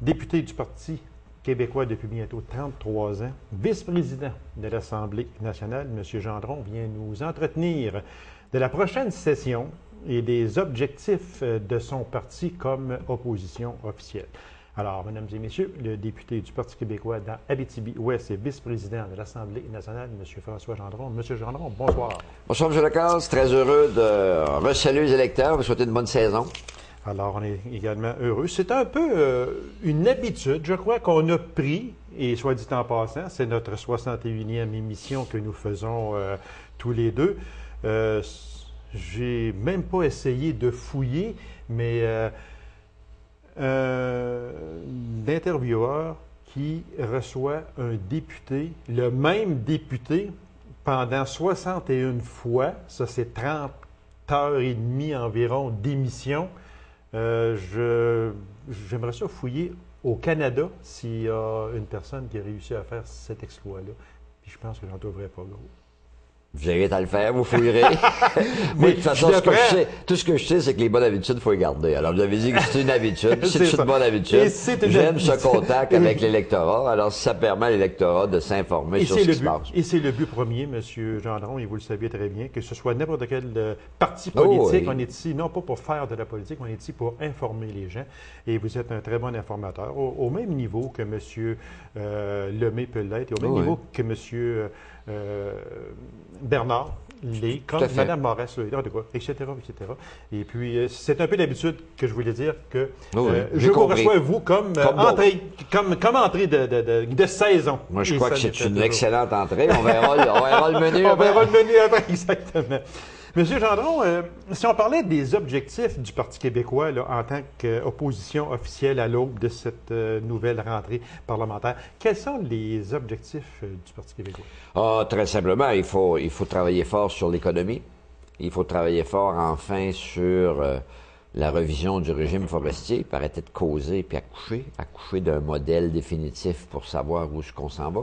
député du Parti québécois depuis bientôt 33 ans, vice-président de l'Assemblée nationale, M. Gendron vient nous entretenir de la prochaine session et des objectifs de son parti comme opposition officielle. Alors, mesdames et messieurs, le député du Parti québécois dans Abitibi-Ouest et vice-président de l'Assemblée nationale, M. François Gendron. M. Gendron, bonsoir. Bonsoir, M. Lacasse. Très heureux de resaluer les électeurs. Vous souhaiter une bonne saison. Alors, on est également heureux. C'est un peu une habitude, je crois, qu'on a pris, et soit dit en passant, c'est notre 61e émission que nous faisons tous les deux. J'ai même pas essayé de fouiller, mais d'intervieweur qui reçoit un député, le même député, pendant 61 fois, ça c'est 30 heures et demie environ d'émission. J'aimerais ça fouiller au Canada s'il y a une personne qui a réussi à faire cet exploit-là. Puis je pense que j'en trouverais pas gros. Vous avez à le faire, vous fouillerez. Mais de toute façon, tout ce que je sais, c'est que les bonnes habitudes, il faut les garder. Alors, vous avez dit que c'est une habitude, c'est une bonne habitude. J'aime ce contact avec l'électorat. Alors, ça permet à l'électorat de s'informer sur ce qui se passe. Et c'est le but premier, M. Gendron, et vous le saviez très bien, que ce soit n'importe quel parti politique, on est ici, non pas pour faire de la politique, on est ici pour informer les gens. Et vous êtes un très bon informateur, au même niveau que M. Lemay peut l'être, et au même niveau que M. Bernard l'est, comme Mme Morès, etc., etc. Et puis, c'est un peu l'habitude que je voulais dire que je vous reçois, vous, comme entrée de saison. Moi, je crois que c'est une excellente entrée. On verra le menu. On verra le menu après, exactement. Monsieur Gendron, si on parlait des objectifs du Parti québécois là, en tant qu'opposition officielle à l'aube de cette nouvelle rentrée parlementaire, quels sont les objectifs du Parti québécois? Très simplement, il faut travailler fort sur l'économie. Il faut travailler fort, enfin, sur la revision du régime forestier, pour arrêter de causer puis accoucher d'un modèle définitif pour savoir où est-ce qu'on s'en va.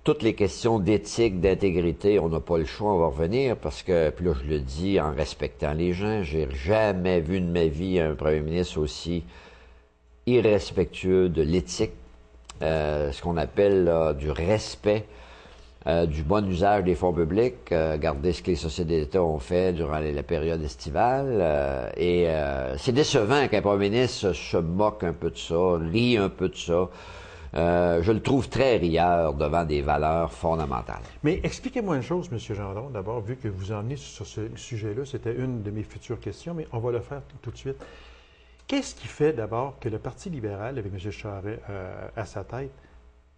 Toutes les questions d'éthique, d'intégrité, on n'a pas le choix, on va revenir, parce que, puis là, je le dis en respectant les gens, j'ai jamais vu de ma vie un premier ministre aussi irrespectueux de l'éthique, ce qu'on appelle là, du respect, du bon usage des fonds publics, garder ce que les sociétés d'État ont fait durant la période estivale, et c'est décevant qu'un premier ministre se moque un peu de ça, rit un peu de ça. Je le trouve très rieur devant des valeurs fondamentales. Mais expliquez-moi une chose, M. Gendron, d'abord, vu que vous emmenez sur ce sujet-là, c'était une de mes futures questions, mais on va le faire tout de suite. Qu'est-ce qui fait d'abord que le Parti libéral, avec M. Charest à sa tête,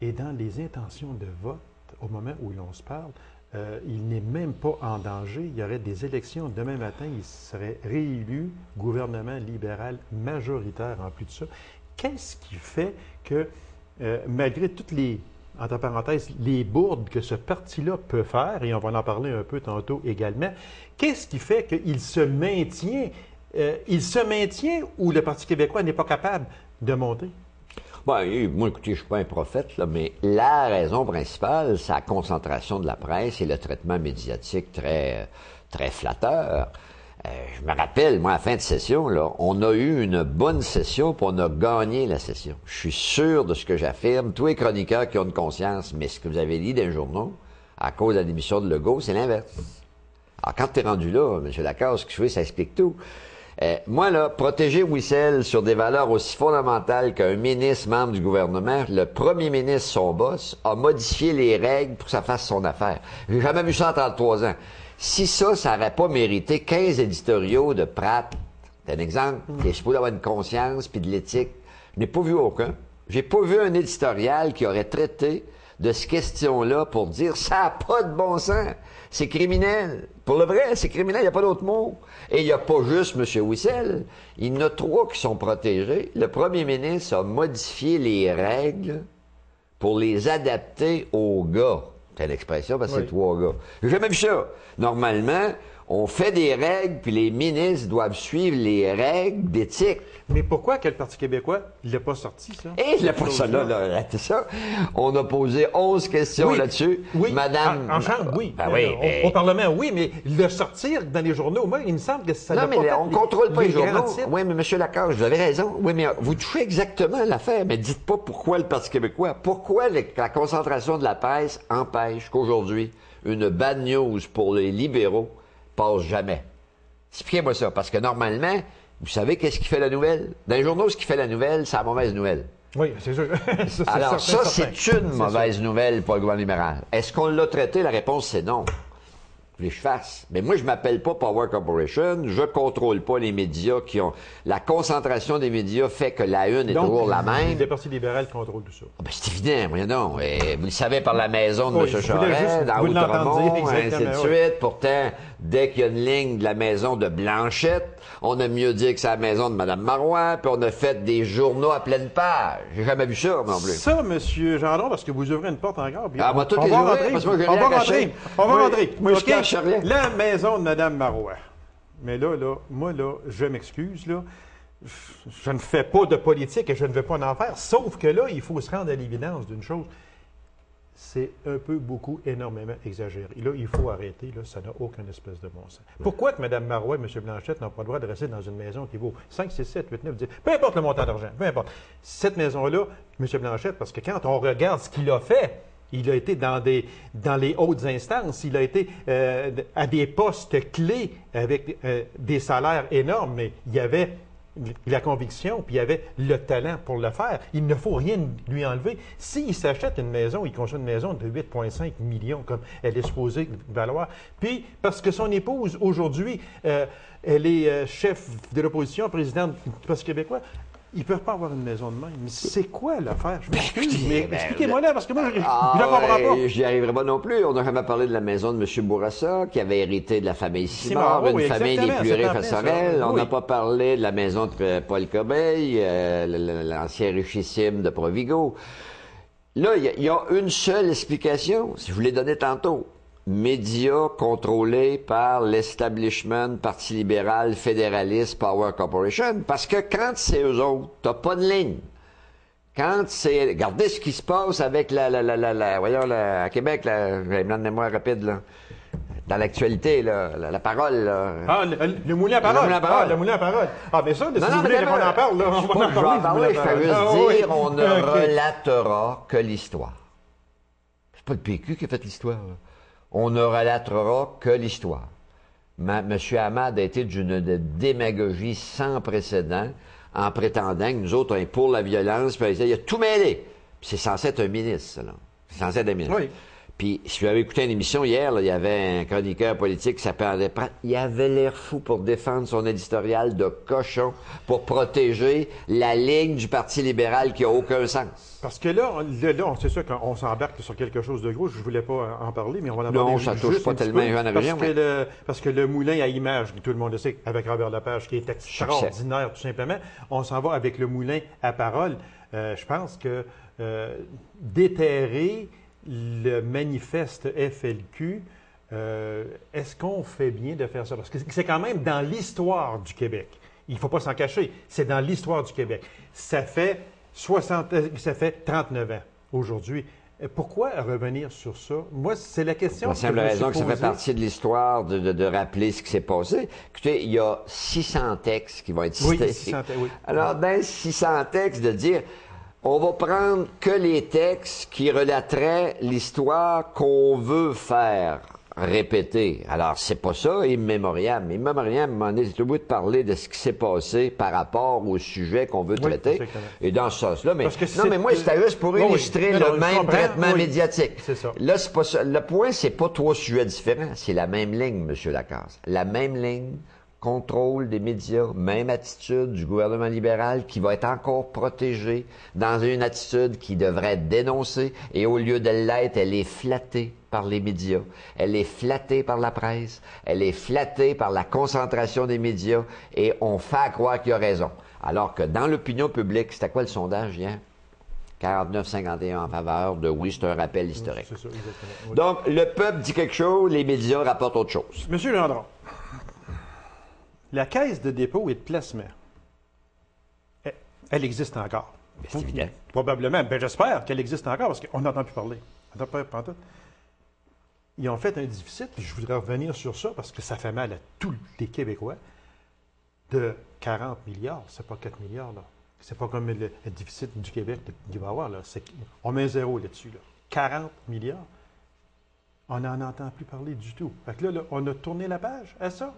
est dans les intentions de vote au moment où l'on se parle? Il n'est même pas en danger. Il y aurait des élections demain matin. Il serait réélu gouvernement libéral majoritaire en plus de ça. Qu'est-ce qui fait que malgré toutes les, entre parenthèses, les bourdes que ce parti-là peut faire, et on va en parler un peu tantôt également, qu'est-ce qui fait qu'il se maintient? Il se maintient ou le Parti québécois n'est pas capable de monter? Bon, moi, écoutez, je ne suis pas un prophète, là, mais la raison principale, c'est la concentration de la presse et le traitement médiatique très, très flatteur. Je me rappelle, moi, à la fin de session, là, on a eu une bonne session, puis on a gagné la session. Je suis sûr de ce que j'affirme. Tous les chroniqueurs qui ont une conscience, mais ce que vous avez dit dans les journaux, à cause de la démission de Legault, c'est l'inverse. Alors, quand tu es rendu là, M. Lacasse, ce que je fais, ça explique tout. Moi, là, protéger Wissel sur des valeurs aussi fondamentales qu'un ministre membre du gouvernement, le premier ministre, son boss, a modifié les règles pour que ça fasse son affaire. J'ai jamais vu ça en 33 ans. Si ça n'aurait pas mérité 15 éditoriaux de Pratt, c'est un exemple, qui est supposé avoir une conscience puis de l'éthique, je n'ai pas vu aucun. J'ai pas vu un éditorial qui aurait traité de cette question-là pour dire ça n'a pas de bon sens. C'est criminel. Pour le vrai, c'est criminel, il n'y a pas d'autre mot. Et il n'y a pas juste M. Wissel. Il y en a 3 qui sont protégés. Le premier ministre a modifié les règles pour les adapter aux gars. C'est l'expression parce que c'est 3 gars. J'ai jamais vu ça. Normalement, On fait des règles, puis les ministres doivent suivre les règles d'éthique. Mais pourquoi que le Parti québécois, il l'a pas sorti, ça? Et il n'a pas ça, là, c'est ça. On a posé 11 questions là-dessus. Oui, Madame... en chambre, oui. Ben oui, mais... Au Parlement, oui, mais le sortir dans les journaux, moi, il me semble que ça n'a pas fait on ne contrôle pas les journaux. titres. Oui, mais M. Lacasse, vous avez raison. Oui, mais vous touchez exactement l'affaire, mais dites pas pourquoi le Parti québécois. Pourquoi la concentration de la presse empêche qu'aujourd'hui, une bad news pour les libéraux passe jamais? Expliquez-moi ça, parce que normalement... Vous savez qu'est-ce qui fait la nouvelle? Dans les journaux, ce qui fait la nouvelle, c'est la mauvaise nouvelle. Oui, c'est sûr. Alors ça, c'est une mauvaise nouvelle pour le gouvernement libéral. Est-ce qu'on l'a traité? La réponse, c'est non. Vous voulez que je fasse? Mais moi, je m'appelle pas Power Corporation. Je contrôle pas les médias qui ont... La concentration des médias fait que la une est toujours la même. Le Parti libéral contrôle tout ça. Ah ben, c'est évident, voyons donc. Et vous le savez par la maison de M. Charest, dans vous Outremont, l'entendiez, ainsi de exactement, suite. Pourtant, dès qu'il y a une ligne de la maison de Blanchette, on aime mieux dire que c'est la maison de Mme Marois, puis on a fait des journaux à pleine page. J'ai jamais vu ça, non plus. Ça, M. Gendron, parce que vous ouvrez une porte encore. Ah, moi, toutes les ouvrir, parce que moi, je l'ai caché. On va rentrer. Moi, je cache rien. La maison de Mme Marois. Mais là, moi, je m'excuse, là. Je ne fais pas de politique et je ne veux pas en faire. Sauf que là, il faut se rendre à l'évidence d'une chose. C'est un peu, beaucoup, énormément exagéré. Là, il faut arrêter. Là, ça n'a aucun espèce de bon sens. Pourquoi que Mme Marois et M. Blanchette n'ont pas le droit de rester dans une maison qui vaut 5, 6, 7, 8, 9, 10, peu importe le montant d'argent, peu importe. Cette maison-là, M. Blanchette, parce que quand on regarde ce qu'il a fait, il a été dans les hautes instances, il a été à des postes clés avec des salaires énormes, mais il y avait la conviction, puis il y avait le talent pour le faire. Il ne faut rien lui enlever. S'il s'achète une maison, il construit une maison de 8,5 millions, comme elle est supposée valoir. Puis, parce que son épouse, aujourd'hui, elle est chef de l'opposition, présidente du Parti québécois, ils ne peuvent pas avoir une maison de même. Mais c'est quoi l'affaire? Je m'excuse, mais expliquez-moi là, parce que moi, je ne comprends pas. J'y arriverai pas non plus. On n'a jamais parlé de la maison de M. Bourassa, qui avait hérité de la famille Simard, une famille des plus riches à Sorel. On n'a pas parlé de la maison de Paul Corbeil, l'ancien richissime de Provigo. Là, il y a une seule explication, si je vous l'ai donnée tantôt. Médias contrôlés par l'establishment Parti libéral, fédéraliste, Power Corporation. Parce que quand c'est eux autres, t'as pas de ligne. Quand c'est... Regardez ce qui se passe avec voyons, à Québec, j'ai un blanc de mémoire rapide, là. Dans l'actualité, là, la parole, là. Ah, le moulin à parole. Le moulin à parole. Ah, mais ça, si vous voulez qu'on en parle, là, on va en parler. Je fais juste dire, on ne relatera que l'histoire. C'est pas le PQ qui a fait l'histoire, là. On ne relatera que l'histoire. M. Hamad a été d'une démagogie sans précédent en prétendant que nous autres, on est pour la violence, puis il a tout mêlé. Puis c'est censé être un ministre, ça, là. C'est censé être un ministre. Oui. Puis, si vous avez écouté une émission hier, là, il y avait un chroniqueur politique qui s'appelait André Pratt. Il avait l'air fou pour défendre son éditorial de cochon, pour protéger la ligne du Parti libéral qui n'a aucun sens. Parce que là c'est sûr qu'on s'embarque sur quelque chose de gros. Je ne voulais pas en parler, mais on va en Non, parler ça touche pas tellement les gens de région. Parce que le moulin à images, tout le monde le sait, avec Robert Lepage, qui est extraordinaire, tout simplement, on s'en va avec le moulin à parole. Je pense que déterrer le manifeste FLQ, est-ce qu'on fait bien de faire ça? Parce que c'est quand même dans l'histoire du Québec. Il ne faut pas s'en cacher. C'est dans l'histoire du Québec. Ça fait 39 ans aujourd'hui. Pourquoi revenir sur ça? Moi, c'est la question. Pour la simple raison que ça fait partie de l'histoire de rappeler ce qui s'est passé. Écoutez, il y a 600 textes qui vont être cités. Oui, 600 textes, oui. Alors, dans 600 textes, de dire... On va prendre que les textes qui relateraient l'histoire qu'on veut faire répéter. Alors, c'est pas ça, in memoriam. In memoriam, à un moment donné, c'est au bout de parler de ce qui s'est passé par rapport au sujet qu'on veut traiter. Exactement. Et dans ce sens-là, mais moi, c'était juste pour illustrer le même traitement médiatique. C'est ça. Là, c'est pas ça. Le point, c'est pas 3 sujets différents. C'est la même ligne, M. Lacasse. La même ligne. Contrôle des médias, même attitude du gouvernement libéral qui va être encore protégée dans une attitude qui devrait être dénoncée et au lieu de l'être, elle est flattée par les médias, elle est flattée par la presse, elle est flattée par la concentration des médias et on fait croire qu'il y a raison. Alors que dans l'opinion publique, c'était quoi le sondage hier? 49-51 en faveur de oui, c'est un rappel historique. C'est ça, exactement. Oui. Donc, le peuple dit quelque chose, les médias rapportent autre chose. Monsieur Landron, la caisse de dépôt et de placement, elle existe encore. C'est évident. Probablement. Ben, j'espère qu'elle existe encore parce qu'on n'entend plus parler. On n'entend pas parler. Ils ont fait un déficit, puis je voudrais revenir sur ça parce que ça fait mal à tous les Québécois, de 40 milliards. C'est pas 4 milliards, là. C'est pas comme le déficit du Québec qu'il va y avoir, là. On met un zéro là-dessus, là. 40 milliards. On n'en entend plus parler du tout. Fait que là, on a tourné la page à ça.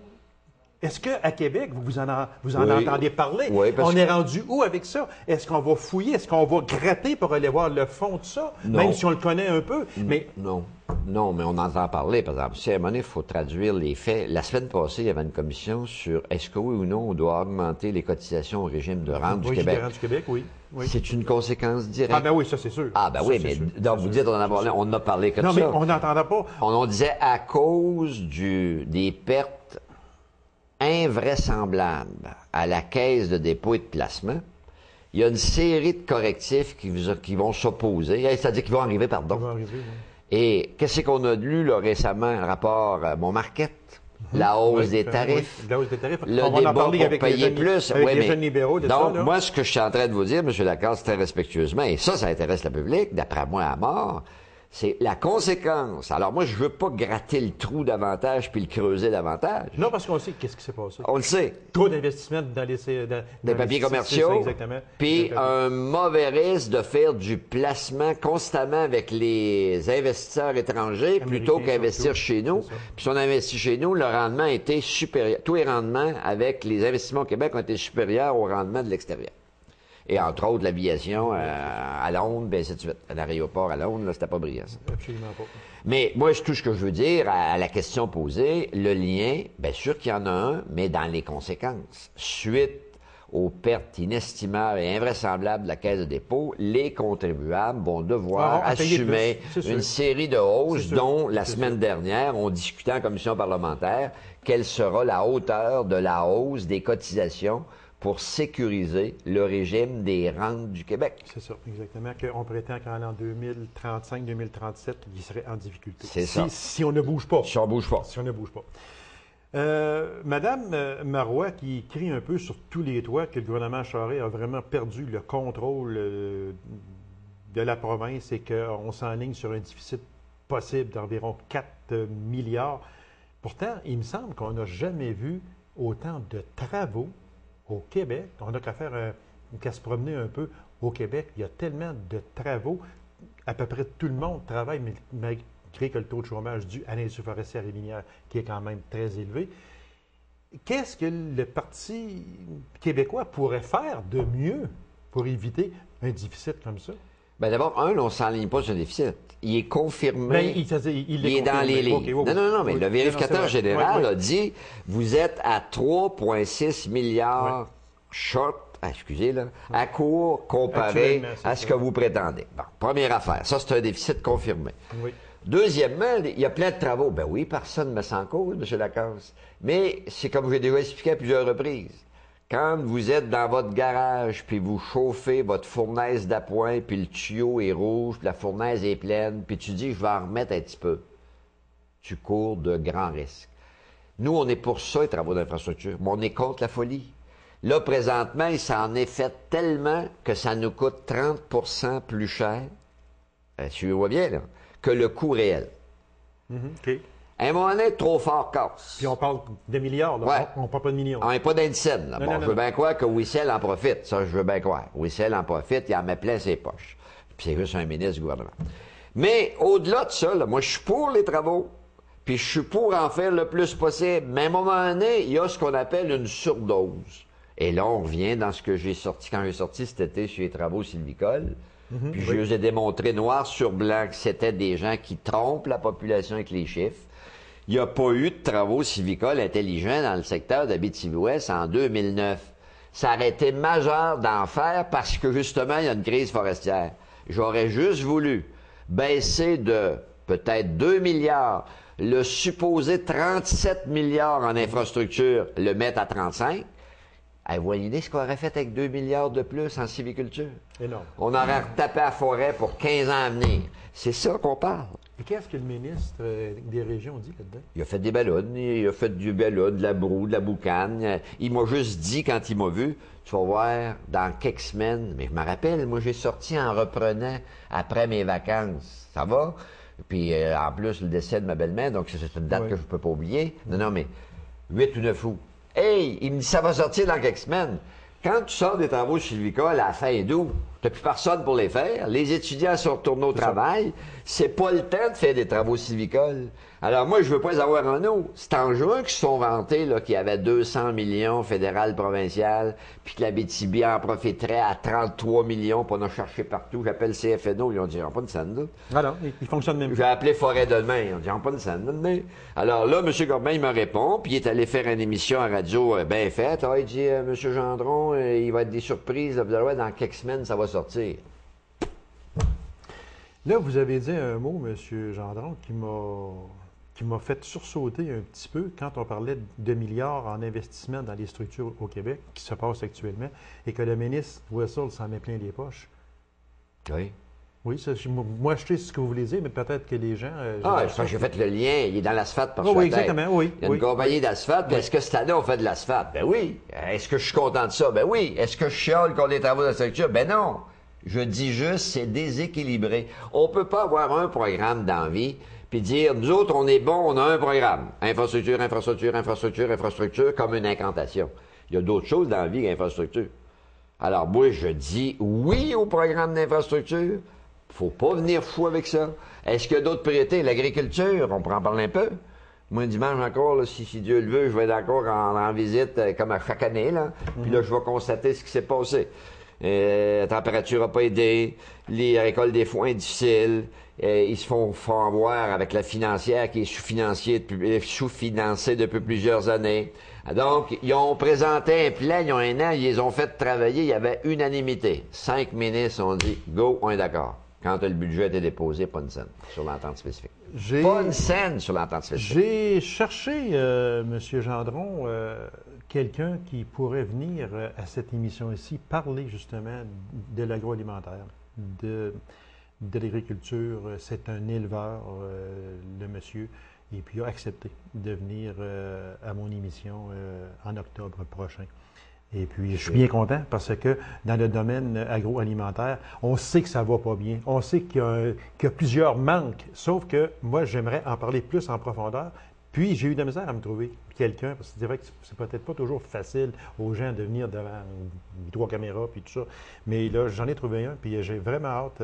Est-ce qu'à Québec, vous en entendez parler? Oui, On est rendu où avec ça? Est-ce qu'on va fouiller? Est-ce qu'on va gratter pour aller voir le fond de ça? Non. Même si on le connaît un peu. Mais Non, mais on entend parler, par exemple. Si à un moment donné, il faut traduire les faits. La semaine passée, il y avait une commission sur est-ce que oui ou non, on doit augmenter les cotisations au régime de rente du Québec. Du Québec, oui. C'est une conséquence directe. Ah ben oui, ça c'est sûr. Ah ben ça, oui, c'est mais sûr. donc vous dites, on en a parlé comme non, ça. Non, mais on n'entendait pas. On disait à cause des pertes invraisemblables à la caisse de dépôt et de placement, il y a une série de correctifs qui vont s'opposer, c'est-à-dire qui vont arriver, pardon. Ça va arriver, oui. Et qu'est-ce qu'on a lu là, récemment, un rapport Montmarquette? La hausse des tarifs. Oui, la hausse des tarifs. Le on va en débat parler pour avec payer les plus. avec Oui, les mais- jeunes libéraux de Donc, ça, là. moi, ce que je suis en train de vous dire, M. Lacasse, très respectueusement, et ça intéresse le public, d'après moi, à mort, c'est la conséquence. Alors, moi, je veux pas gratter le trou davantage puis le creuser davantage. Non, parce qu'on sait qu'est-ce qui s'est passé. On le sait. Trop d'investissements dans les... Des papiers commerciaux, exactement. puis un mauvais risque de faire du placement constamment avec les investisseurs étrangers plutôt Américains, qu'investir surtout. chez nous. C'est ça. Puis si on investit chez nous, le rendement était supérieur. Tous les rendements avec les investissements au Québec ont été supérieurs au rendement de l'extérieur. Et entre autres, l'aviation à Londres, bien ainsi de suite. À l'aéroport à Londres, là, c'était pas brillant, ça. Absolument pas. Mais moi, tout ce que je veux dire à la question posée, le lien, bien sûr qu'il y en a un, mais dans les conséquences. Suite aux pertes inestimables et invraisemblables de la Caisse de dépôt, les contribuables vont devoir À payer assumer plus, c'est sûr. une série de hausses C'est sûr, dont la c'est semaine sûr. dernière, on discutait en commission parlementaire quelle sera la hauteur de la hausse des cotisations pour sécuriser le régime des rentes du Québec. C'est ça, exactement. Qu'on prétend qu'en 2035-2037, il serait en difficulté. C'est ça. Si on ne bouge pas. Si on bouge pas. Si on ne bouge pas. Madame Marois, qui crie un peu sur tous les toits que le gouvernement Charest a vraiment perdu le contrôle de la province et qu'on s'enligne sur un déficit possible d'environ 4 milliards. Pourtant, il me semble qu'on n'a jamais vu autant de travaux au Québec. On n'a qu'à se promener un peu au Québec. Il y a tellement de travaux. À peu près tout le monde travaille, mais malgré que le taux de chômage dû à l'industrie forestière et minière, qui est quand même très élevé. Qu'est-ce que le Parti québécois pourrait faire de mieux pour éviter un déficit comme ça? Bien, d'abord, on ne s'enligne pas sur un déficit. Il est confirmé. Il est dans les lignes. Okay, oui, non, mais oui. le vérificateur général Oui. a dit vous êtes à 3,6 milliards short, excusez, là, à court comparé Actuellement, c'est à ce ça. que vous prétendez. Bon, première affaire. Ça, c'est un déficit confirmé. Oui. Deuxièmement, il y a plein de travaux. Ben oui, personne ne me sent en cause, M. Lacasse. Mais c'est comme j'ai déjà expliqué à plusieurs reprises. Quand vous êtes dans votre garage, puis vous chauffez votre fournaise d'appoint, puis le tuyau est rouge, puis la fournaise est pleine, puis tu dis, je vais en remettre un petit peu, tu cours de grands risques. Nous, on est pour ça, les travaux d'infrastructure, mais on est contre la folie. Là, présentement, il s'en est fait tellement que ça nous coûte 30 plus cher, tu vois bien, là, que le coût réel. OK. À un moment donné, trop fort casse. Puis on parle de milliards, là. Ouais. On ne parle pas de millions. On n'est pas d'indice, là. Non, Bon, non, je veux non. bien croire que Wissel en profite. Ça, je veux bien croire. Wissel en profite, il en met plein ses poches. Puis c'est juste un ministre du gouvernement. Mais au-delà de ça, là, moi, je suis pour les travaux. Puis je suis pour en faire le plus possible. Mais à un moment donné, il y a ce qu'on appelle une surdose. Et là, on revient dans ce que j'ai sorti quand j'ai sorti cet été sur les travaux sylvicoles. Puis je vous ai démontré noir sur blanc que c'était des gens qui trompent la population avec les chiffres. Il n'y a pas eu de travaux sylvicoles intelligents dans le secteur d'Abitibi-Ouest en 2009. Ça aurait été majeur d'en faire parce que, justement, il y a une crise forestière. J'aurais juste voulu baisser de peut-être 2 milliards, le supposé 37 milliards en infrastructure, le mettre à 35, Vous voyez ce qu'on aurait fait avec 2 milliards de plus en civiculture? Énorme. On aurait retapé la forêt pour 15 ans à venir. C'est ça qu'on parle. Et qu'est-ce que le ministre des Régions dit là-dedans? Il a fait des ballons, il a fait du ballon, de la broue, de la boucane. Il m'a juste dit, quand il m'a vu, tu vas voir, dans quelques semaines, mais je me rappelle, moi, j'ai sorti en reprenant après mes vacances. Ça va? Puis, en plus, le décès de ma belle-mère, donc c'est une date que je ne peux pas oublier. Non, mais 8 ou 9 août. Hey, il me dit, ça va sortir dans quelques semaines. Quand tu sors des travaux sylvicoles à la fin d'août, tu n'as plus personne pour les faire. Les étudiants sont retournés au travail. C'est pas le temps de faire des travaux sylvicoles. Alors moi, je veux pas les avoir en eau. C'est en juin qu'ils se sont vantés qu'il y avait 200 millions fédéral, provincial, puis que la BTB en profiterait à 33 millions pour en chercher partout. J'appelle CFNO, ils ont dit, ils n'ont pas de scène. Voilà, ils fonctionnent même. J'ai appelé Forêt de demain, ils ont dit, ils n'ont pas de scène. Alors là, M. Corbin, il me répond, puis il est allé faire une émission à radio bien faite. Il dit, M. Gendron, il va être des surprises. Vous allez voir, dans quelques semaines, ça va sortir. Là, vous avez dit un mot, M. Gendron, qui m'a fait sursauter un petit peu quand on parlait de milliards en investissement dans les structures au Québec, qui se passe actuellement, et que le ministre Wessel s'en met plein les poches. Oui. Oui, ça, moi, je sais ce que vous voulez dire, mais peut-être que les gens... j'ai fait le lien. Il est dans l'asphalte par oui, exactement, oui. Il y a une compagnie d'asphalte. Oui. Est-ce que cette année, on fait de l'asphalte? Ben oui. Est-ce que je suis content de ça? Ben oui. Est-ce que je chiale qu'on des travaux de structure? Ben non. Je dis juste, c'est déséquilibré. On peut pas avoir un programme d'envie puis dire, nous autres, on est bon, on a un programme. Infrastructure, infrastructure, infrastructure, infrastructure, comme une incantation. Il y a d'autres choses dans la vie qu'infrastructure. Alors, moi, je dis oui au programme d'infrastructure. Faut pas venir fou avec ça. Est-ce qu'il y a d'autres priorités? L'agriculture, on pourra en parler un peu. Moi, dimanche encore, là, si Dieu le veut, je vais être encore en visite, comme à chaque année, là. Puis là, je vais constater ce qui s'est passé. La température n'a pas aidé, les récoltes des foins difficiles, ils se font avoir avec la financière qui est sous-financée depuis plusieurs années. Donc, ils ont présenté un plan, ils ont un an, ils les ont fait travailler, il y avait unanimité. 5 ministres ont dit « Go, on est d'accord ». Quand le budget a été déposé, pas une scène sur l'entente spécifique. Pas une scène sur l'entente spécifique. J'ai cherché, M. Gendron, quelqu'un qui pourrait venir à cette émission ici parler justement de l'agroalimentaire, de l'agriculture. C'est un éleveur, le monsieur, et puis il a accepté de venir à mon émission en octobre prochain. Et puis, je suis bien content parce que dans le domaine agroalimentaire, on sait que ça va pas bien. On sait qu'il y a plusieurs manques. Sauf que moi, j'aimerais en parler plus en profondeur. Puis, j'ai eu de la misère à me trouver quelqu'un, parce que c'est vrai que c'est peut-être pas toujours facile aux gens de venir devant trois caméras puis tout ça. Mais là, j'en ai trouvé un, puis j'ai vraiment hâte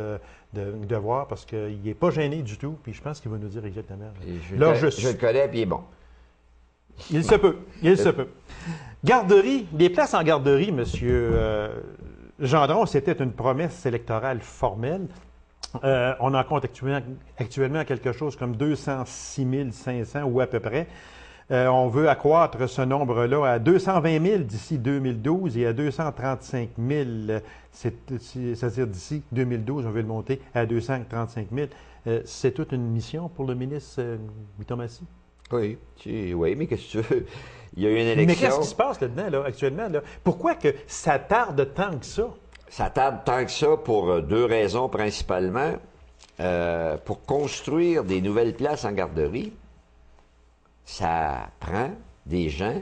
de voir parce qu'il n'est pas gêné du tout, puis je pense qu'il va nous dire exactement. Je le connais, puis il est bon. Il se peut. Il se peut. Garderie, les places en garderie, M. Gendron, c'était une promesse électorale formelle. On en compte actuellement quelque chose comme 206 500 ou à peu près. On veut accroître ce nombre-là à 220 000 d'ici 2012 et à 235 000, c'est-à-dire d'ici 2012, on veut le monter à 235 000. C'est toute une mission pour le ministre Thomasy? Oui, mais qu'est-ce que tu veux? Il y a eu une élection. Mais qu'est-ce qui se passe là-dedans, là, actuellement? Là? Pourquoi que ça tarde tant que ça? Ça tarde tant que ça pour deux raisons principalement. Pour construire des nouvelles places en garderie, ça prend des gens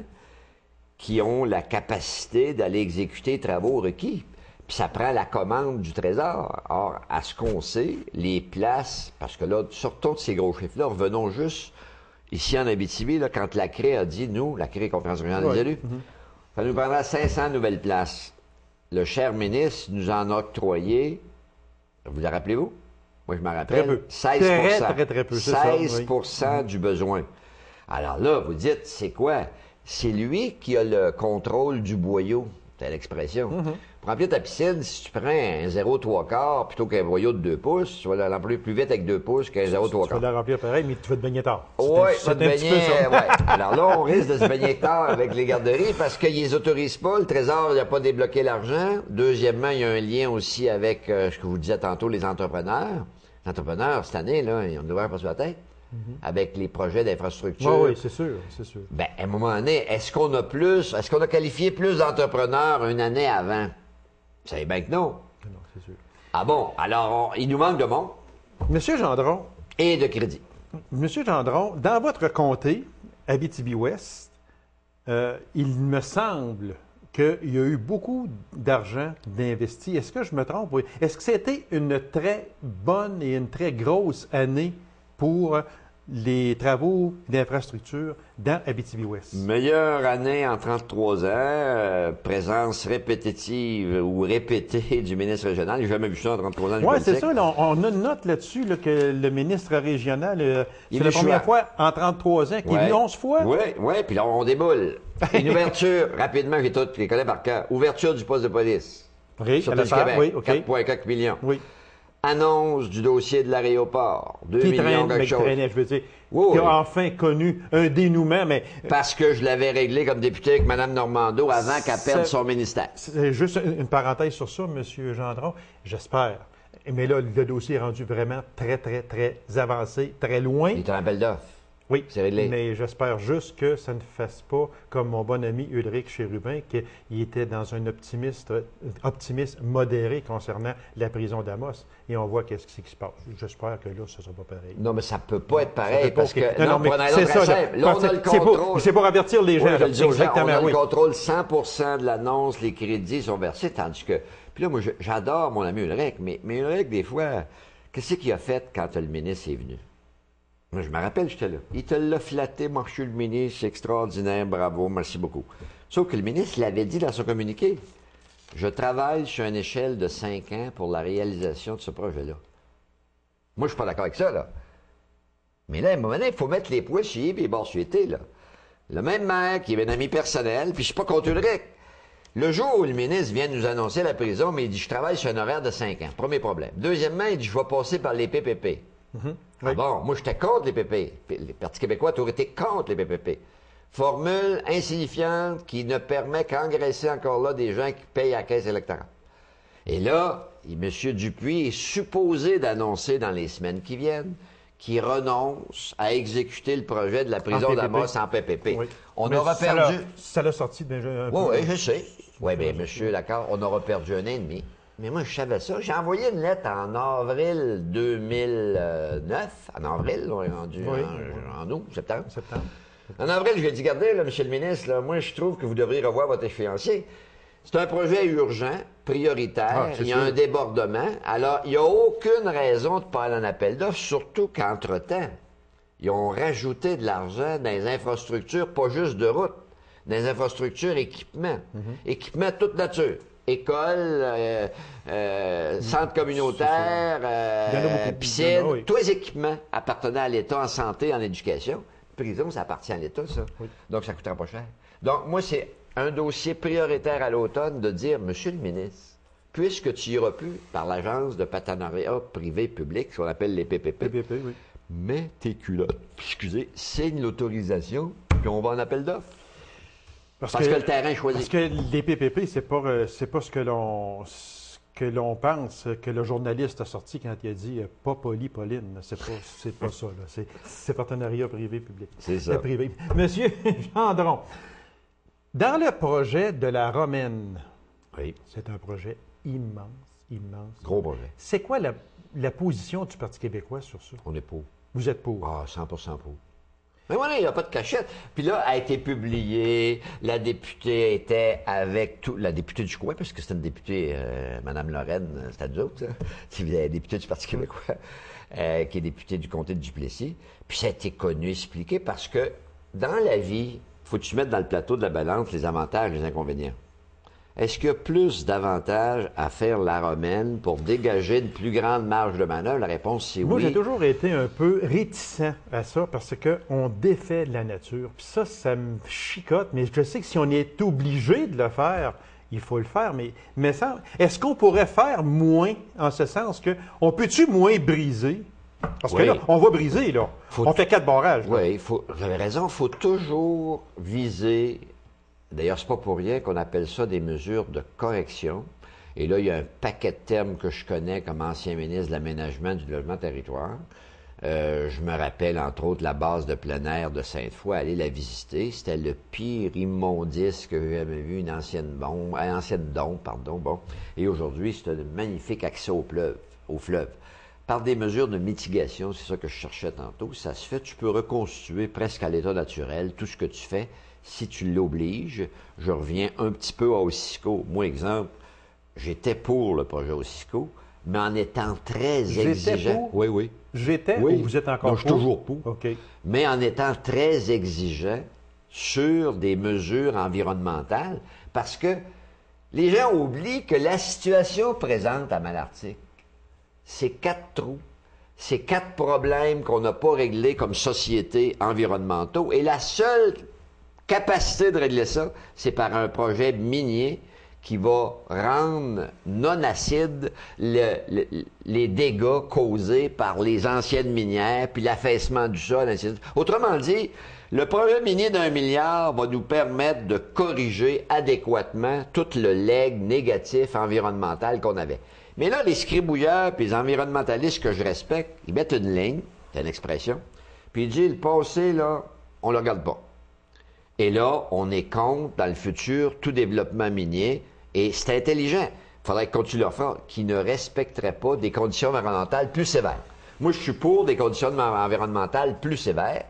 qui ont la capacité d'aller exécuter les travaux requis. Puis ça prend la commande du Trésor. Or, à ce qu'on sait, les places, parce que là, sortons de ces gros chiffres-là, revenons juste ici en Abitibi, là, quand la CRE a dit, nous, la CRE, Conférence régionale des élus, ça nous prendra 500 nouvelles places. Le cher ministre nous en a octroyé, vous la rappelez-vous? Moi, je me rappelle, très peu. 16 très peu, 16 du besoin. Alors là, vous dites, c'est quoi? C'est lui qui a le contrôle du boyau. C'est l'expression. Pour remplir ta piscine, si tu prends un 0,3 plutôt qu'un boyau de 2 pouces, tu vas la remplir plus vite avec 2 pouces qu'un 0,3. Tu vas la remplir pareil, mais tu vas te baigner tard. Oui, tu vas te baigner. Ouais. Alors là, on risque de se baigner tard avec les garderies parce qu'ils les autorisent pas. Le Trésor n'a pas débloqué l'argent. Deuxièmement, il y a un lien aussi avec ce que vous disiez tantôt, les entrepreneurs. Les entrepreneurs, cette année, là, ils ont ouvert pas sur la tête. avec les projets d'infrastructure. Oui, c'est sûr, c'est sûr. Ben, à un moment donné, est-ce qu'on a qualifié plus d'entrepreneurs une année avant? Vous savez bien que non. Non, c'est sûr. Ah bon? Alors, il nous manque de monde Monsieur Gendron, et de crédit. Monsieur Gendron, dans votre comté, Abitibi-Ouest, il me semble qu'il y a eu beaucoup d'argent d'investi. Est-ce que je me trompe? Oui. Est-ce que c'était une très bonne et une très grosse année pour les travaux d'infrastructure dans Abitibi-Ouest? Meilleure année en 33 ans, présence répétitive ou répétée du ministre régional. J'ai jamais vu ça en 33 ans. Oui, c'est ça. Là, on a une note là-dessus là, que le ministre régional, c'est la Yves première Chouard. fois en 33 ans qu'il est venu 11 fois. Oui, puis là, on déboule. Une ouverture, rapidement, je les connais par cœur. Ouverture du poste de police. Oui, Sur à la du salle, Québec, oui, OK. 4,4 millions. Oui. Annonce du dossier de l'aéroport, 2 Qui millions traîne, quelque mais qui chose. traînait, je veux dire, Oui, qui oui. a enfin connu un dénouement, mais Parce que je l'avais réglé comme député avec Mme Normando avant qu'elle perde son ministère. c'est juste une parenthèse sur ça, M. Gendron. J'espère. Mais là, le dossier est rendu vraiment très, très, très avancé, très loin. Il est un appel d'offres. Oui, C'est réglé. mais j'espère juste que ça ne fasse pas comme mon bon ami Ulrich Chérubin, qu'il était dans un optimisme modéré concernant la prison d'Amos. Et on voit qu'est-ce qui se passe. J'espère que là, ça ne sera pas pareil. Non, mais ça peut pas être pareil Ça peut pas- parce que, Non, non, mais prenons un c'est autre ça, exemple. Là, on a le contrôle. C'est pour avertir les gens. Oui, je là. le dis aux gens, on Exactement, a oui. le contrôle 100% de l'annonce, les crédits sont versés, tandis que... Puis là, moi, j'adore mon ami Ulrich, mais Ulrich, des fois, qu'est-ce qu'il a fait quand le ministre est venu? Moi, je me rappelle, j'étais là. Il te l'a flatté, monsieur le ministre, c'est extraordinaire, bravo, merci beaucoup. Sauf que le ministre l'avait dit dans son communiqué. Je travaille sur une échelle de 5 ans pour la réalisation de ce projet-là. Moi, je suis pas d'accord avec ça, là. Mais là, à un moment donné, il faut mettre les poils chez et les bords suétés, là. Le même maire qui est un ami personnel, puis je suis pas contre Ulrich. Le jour où le ministre vient nous annoncer la prison, mais il dit, je travaille sur un horaire de 5 ans. Premier problème. Deuxièmement, il dit, je vais passer par les PPP. Ah Oui. bon, moi, j'étais contre les PPP. Le Parti québécois a toujours été contre les PPP. Formule insignifiante qui ne permet qu'engraisser encore là des gens qui payent à la caisse électorale. Et là, M. Dupuis est supposé d'annoncer dans les semaines qui viennent qu'il renonce à exécuter le projet de la prison PPP. d'Amos en PPP. Oui. On Mais aura perdu... Ça l'a sorti déjà un peu. Oui, je sais. Oui, bien, monsieur, d'accord, on aura perdu 1 an et demi. Mais moi, je savais ça. J'ai envoyé une lettre en avril 2009. En avril, on est rendu Oui. en août, septembre. Septembre. En avril, je lui ai dit, regardez, là, monsieur le ministre, là, moi, je trouve que vous devriez revoir votre échéancier. C'est un projet urgent, prioritaire. Ah, c'est Il y a sûr. un débordement. Alors, il n'y a aucune raison de pas aller en appel d'offres, surtout qu'entre-temps, ils ont rajouté de l'argent dans les infrastructures, pas juste de routes, dans les infrastructures équipements. Équipements de toute nature. Écoles, centres communautaires, Il y en a beaucoup. piscines, Il y en a, oui. tous les équipements appartenant à l'État en santé, en éducation. Prison, ça appartient à l'État, ça. Oui. Donc, ça ne coûtera pas cher. Donc, moi, c'est un dossier prioritaire à l'automne de dire, Monsieur le ministre, puisque tu iras plus par l'agence de partenariat privé-public, ce qu'on appelle les PPP, PPP, oui. mets tes culottes, signe l'autorisation, puis on va en appel d'offres. Parce que le terrain est choisi. Parce que les PPP, c'est pas ce que l'on pense, que le journaliste a sorti quand il a dit pas poli, Pauline. C'est pas ça. Là. C'est partenariat privé-public. C'est ça. Privé. Monsieur Gendron, dans le projet de la Romaine, Oui, c'est un projet immense, immense. gros projet. C'est quoi la position du Parti québécois sur ça? On est pour. Vous êtes pour? Ah, 100% pour. Mais voilà, il n'y a pas de cachette. Puis là, a été publié, la députée était avec tout, la députée du coin, parce que c'était une députée, Mme Lorraine, c'était nous autres, ça. C'est la députée du Parti québécois, qui est députée du comté de Duplessis. Puis ça a été connu, expliqué, parce que dans la vie, faut que tu mettes dans le plateau de la balance les avantages et les inconvénients. Est-ce qu'il y a plus d'avantages à faire la romaine pour dégager une plus grande marge de manœuvre? La réponse, c'est Moi, oui. j'ai toujours été un peu réticent à ça parce qu'on défait la nature. Puis ça me chicote, mais je sais que si on est obligé de le faire, il faut le faire. Mais ça, est-ce qu'on pourrait faire moins en ce sens que on peut-tu moins briser? Parce que Oui. là, on va briser, là. Faut- On fait 4 barrages. là. Oui, vous avez raison, il faut toujours viser. D'ailleurs, c'est pas pour rien qu'on appelle ça des mesures de correction. Et là, il y a un paquet de termes que je connais comme ancien ministre de l'Aménagement, du Logement territoire. Je me rappelle, entre autres, la base de plein air de Sainte-Foy, aller la visiter. C'était le pire immondice que j'ai jamais vu, une ancienne dombe, pardon, bon. Et aujourd'hui, c'est un magnifique accès au fleuve. Par des mesures de mitigation, c'est ça que je cherchais tantôt, ça se fait, tu peux reconstituer presque à l'état naturel tout ce que tu fais si tu l'obliges. Je reviens un petit peu à Ossico. Moi, exemple, j'étais pour le projet Ossico, mais en étant très exigeant. Pour? Oui, oui. J'étais Oui. ou vous êtes encore Non, je suis toujours pour. OK. Mais en étant très exigeant sur des mesures environnementales, parce que les gens oublient que la situation présente à Malartic, c'est 4 trous, c'est 4 problèmes qu'on n'a pas réglés comme société environnementaux, et la seule capacité de régler ça, c'est par un projet minier qui va rendre non acide les dégâts causés par les anciennes minières, puis l'affaissement du sol, ainsi de suite. Autrement dit, le projet minier d'1 milliard va nous permettre de corriger adéquatement tout le legs négatif environnemental qu'on avait. Mais là, les scribouilleurs et les environnementalistes que je respecte, ils mettent une ligne, c'est une expression, puis ils disent, le passé, là, on le regarde pas. Et là, on est contre, dans le futur, tout développement minier. Et c'est intelligent. Il faudrait qu'on continue leur faire qui ne respecteraient pas des conditions environnementales plus sévères. Moi, je suis pour des conditions environnementales plus sévères.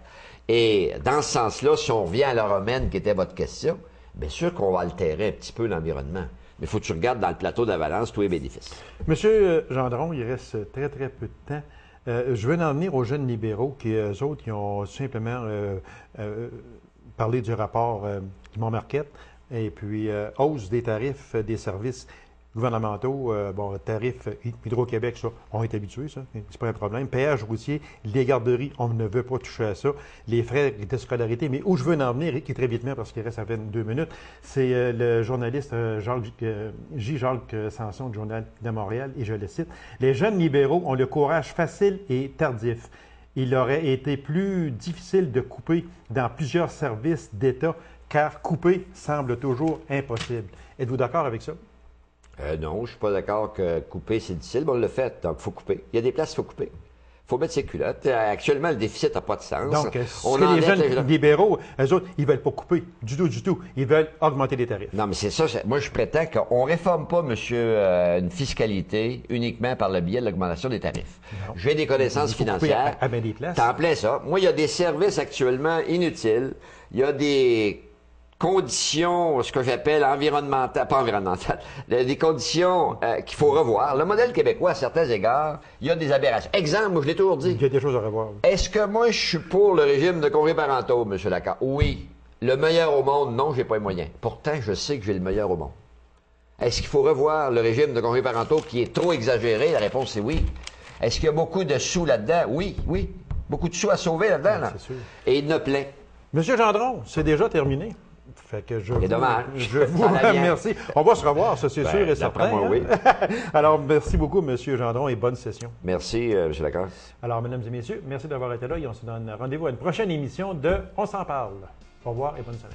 Et dans ce sens-là, si on revient à la romaine, qui était votre question, bien sûr qu'on va altérer un petit peu l'environnement. Mais il faut que tu regardes dans le plateau d'Avalance tous les bénéfices. Monsieur Gendron, il reste très, très peu de temps. Je veux en venir aux jeunes libéraux qui, eux autres, ils ont simplement parlé du rapport du Mont-Marquette. Et puis, hausse des tarifs des services gouvernementaux, tarifs Hydro-Québec, ça, on est habitués, ça, c'est pas un problème. Péage routier, les garderies, on ne veut pas toucher à ça. Les frais de scolarité, mais où je veux en venir, et qui est très vite, parce qu'il reste à peine 2 minutes, c'est le journaliste Jacques Sanson du Journal de Montréal, et je le cite, « Les jeunes libéraux ont le courage facile et tardif. Il aurait été plus difficile de couper dans plusieurs services d'État car couper semble toujours impossible. » Êtes-vous d'accord avec ça? Non, je ne suis pas d'accord que couper, c'est difficile. Bon, on l'a fait, donc il faut couper. Il y a des places, il faut couper. Il faut mettre ses culottes. Actuellement, le déficit n'a pas de sens. Donc, les jeunes libéraux, eux autres, ils ne veulent pas couper du tout, du tout. Ils veulent augmenter les tarifs. Non, mais c'est ça. Moi, je prétends qu'on ne réforme pas, monsieur, une fiscalité uniquement par le biais de l'augmentation des tarifs. J'ai des connaissances financières. À bien des places. T'es en plein ça. Moi, il y a des services actuellement inutiles. Il y a des conditions, ce que j'appelle environnementales, pas environnementales, des conditions qu'il faut revoir. Le modèle québécois, à certains égards, il y a des aberrations. Exemple, moi, je l'ai toujours dit. Il y a des choses à revoir. Est-ce que moi, je suis pour le régime de congés parentaux, M. Lacan? Oui. Le meilleur au monde? Non, j'ai pas les moyens. Pourtant, je sais que j'ai le meilleur au monde. Est-ce qu'il faut revoir le régime de congés parentaux qui est trop exagéré? La réponse, c'est oui. Est-ce qu'il y a beaucoup de sous là-dedans? Oui, oui. Beaucoup de sous à sauver là-dedans, là. C'est sûr. Et il y en a plein. Monsieur Gendron, c'est déjà terminé. Fait que c'est dommage. Je vous remercie. On va se revoir, ça, c'est sûr et certain. Moi, oui. Alors, merci beaucoup, M. Gendron, et bonne session. Merci, M. Lacan. Alors, mesdames et messieurs, merci d'avoir été là et on se donne rendez-vous à une prochaine émission de On s'en parle. Au revoir et bonne semaine.